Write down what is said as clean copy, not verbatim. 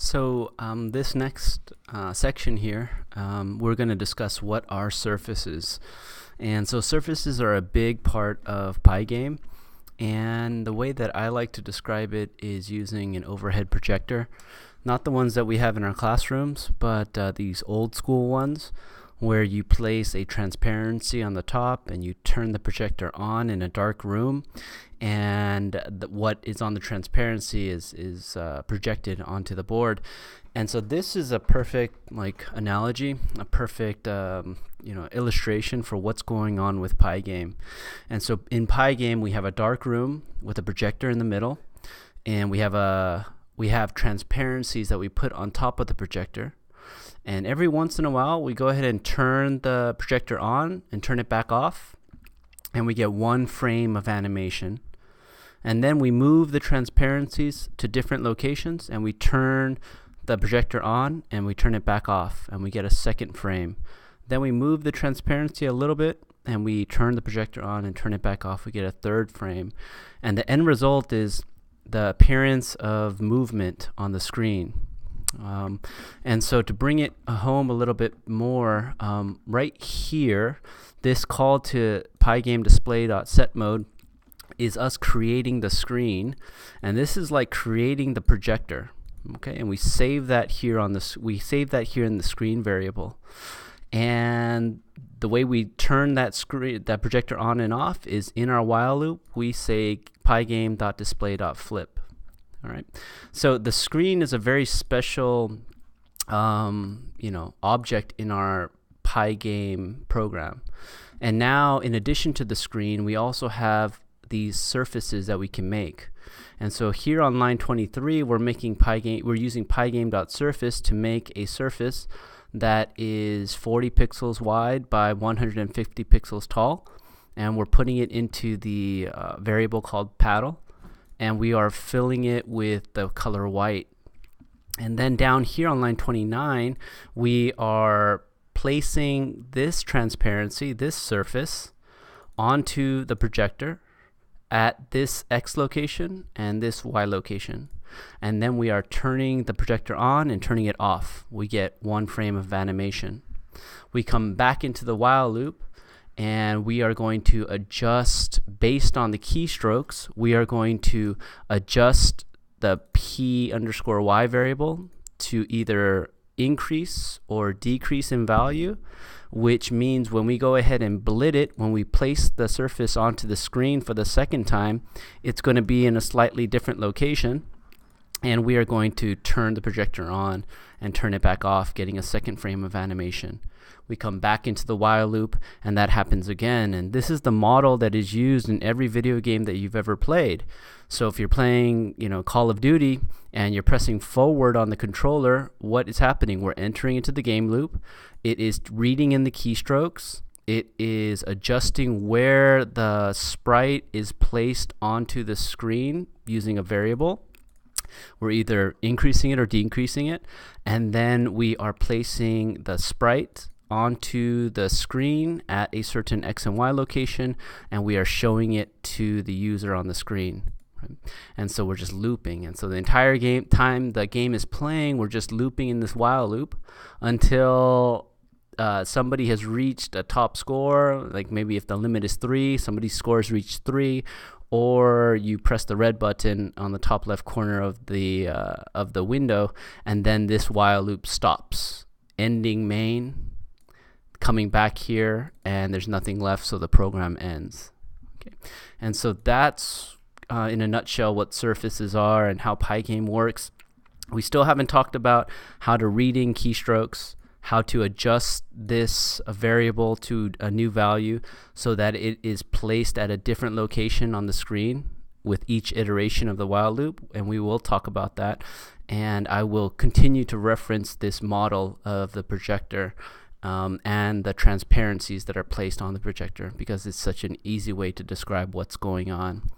This next section here, we're going to discuss what are surfaces. And so surfaces are a big part of Pygame. And the way that I like to describe it is using an overhead projector. Not the ones that we have in our classrooms, but these old school ones where you place a transparency on the top and you turn the projector on in a dark room, and what is on the transparency is projected onto the board. And so this is a perfect analogy, a perfect illustration for what's going on with Pygame. And so in Pygame we have a dark room with a projector in the middle, and we have transparencies that we put on top of the projector. And every once in a while, we go ahead and turn the projector on and turn it back off, and we get one frame of animation. And then we move the transparencies to different locations, and we turn the projector on and we turn it back off, and we get a second frame. Then we move the transparency a little bit, and we turn the projector on and turn it back off. We get a third frame. And the end result is the appearance of movement on the screen. And so to bring it home a little bit more, right here, this call to Pygame display.set mode is us creating the screen, and this is like creating the projector. Okay, and we save that here on this. We save that here in the screen variable, and the way we turn that projector on and off is in our while loop. We say pygame.display.flip. All right, so the screen is a very special, object in our Pygame program. And now, in addition to the screen, we also have these surfaces that we can make. And so here on line 23, we're using pygame.surface to make a surface that is 40 pixels wide by 150 pixels tall, and we're putting it into the variable called paddle. And we are filling it with the color white. And then down here on line 29, we are placing this transparency, this surface, onto the projector at this X location and this Y location. And then we are turning the projector on and turning it off. We get one frame of animation. We come back into the while loop, and we are going to adjust based on the keystrokes. We are going to adjust the P_Y variable to either increase or decrease in value, which means when we go ahead and blit it, when we place the surface onto the screen for the second time, it's going to be in a slightly different location. And we are going to turn the projector on and turn it back off, getting a second frame of animation. We come back into the while loop, and that happens again. And this is the model that is used in every video game that you've ever played. So if you're playing, Call of Duty, and you're pressing forward on the controller, what is happening? We're entering into the game loop. It is reading in the keystrokes. It is adjusting where the sprite is placed onto the screen using a variable. We're either increasing it or decreasing it, and then we are placing the sprite onto the screen at a certain X and Y location, and we are showing it to the user on the screen. Right? And so we're just looping, and so the entire time the game is playing, we're just looping in this while loop until somebody has reached a top score. Like maybe if the limit is 3, somebody's score has reached 3, or you press the red button on the top left corner of the window, and then this while loop stops, ending main, coming back here, and there's nothing left, so the program ends. Okay, and so that's in a nutshell what surfaces are and how Pygame works. We still haven't talked about how to read in keystrokes, how to adjust this variable to a new value so that it is placed at a different location on the screen with each iteration of the while loop, and we will talk about that. And I will continue to reference this model of the projector and the transparencies that are placed on the projector, because it's such an easy way to describe what's going on.